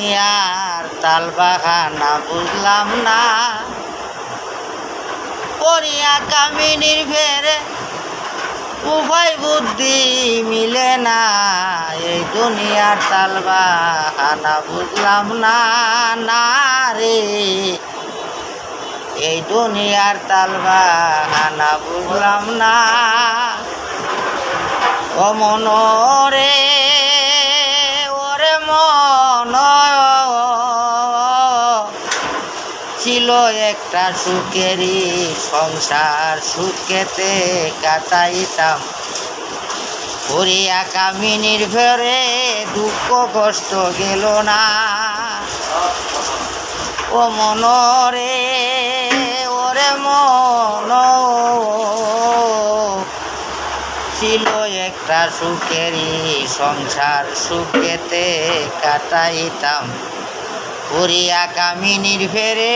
দুনিয়ার তাল বাহানা বুঝলাম না, পরিয়া কামিনীর ফেরে উভয় বুদ্ধি মিলে না। এই দুনিয়ার তাল বাহানা বুঝলাম না, না রে এই দুনিয়ার তাল বাহানা বুঝলাম না। ও মন রে ওরে মন, ছিল একটা সুখেরই সংসার, সুখেতে কাটাইতাম। পরিয়া কামিনীর ফেরে দুঃখ কষ্ট গেল না। ও মন রে ওরে মন, ছিল একটা সুখেরই সংসার, সুখেতে কাটাইতাম। পরিয়া কামিনীর ফেরে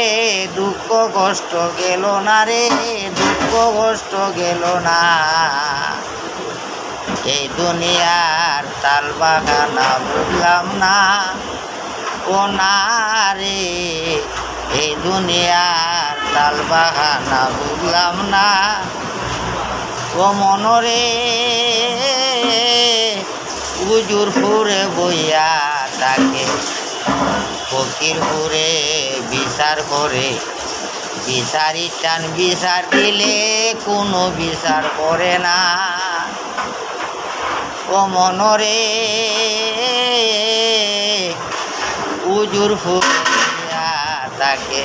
দুঃখ কষ্ট গেল না রে, দুঃখ কষ্ট গেল না। এই দুনিয়ার তাল বাহানা বুঝলাম না, ও না রে এই দুনিয়ার তাল বাহানা বুঝলাম না। ও মনরে উজুর ফুরে বইয়া তাকে ফকির ফুরে বিচার করে, বিচারি টান বিচার দিলে কোনো বিচার করে না। ও মনরে উজুর ফুরে বইয়া তাকে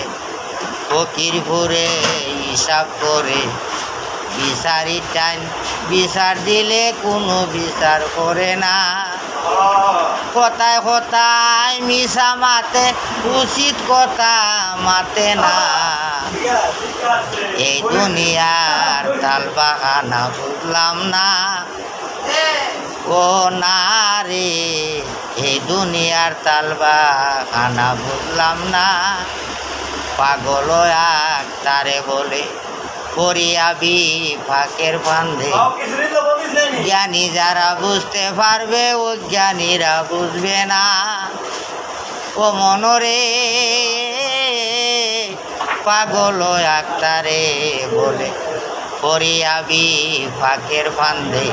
ফকির ফুরে হিসাব করে, বিচারি টান বিচার দিলে কোনো বিচার করে না। কথায় কথায় মিশা মাতে, উচিত কথা মাতে না। এই দুনিয়ার তাল বাহানা বুঝলাম না, ও না রে এই দুনিয়ার তাল বাহানা বুঝলাম না। পাগল এক তারে বলে করিয়াবি ফাঁকের ফান্দে, জ্ঞানী যারা বুঝতে পারবে ও জ্ঞানীরা বুঝবে না। ও মনরে পাগল একটারে বলে করিয়াবি ফাঁকের ফান্দে,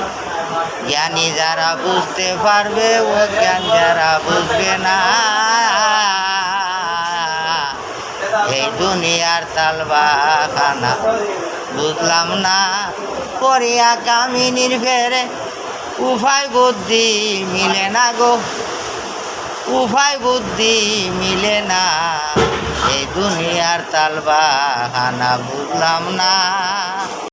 জ্ঞানী যারা বুঝতে পারবে ও জ্ঞান যারা বুঝবে না। এই দুনিয়ার তাল বাহানা বুঝলাম না, পরিয়া কামিনীর ফেরে উভয় বুদ্ধি মিলে না গো, উভয় বুদ্ধি মিলে না। এই দুনিয়ার তাল বাহানা বুঝলাম না।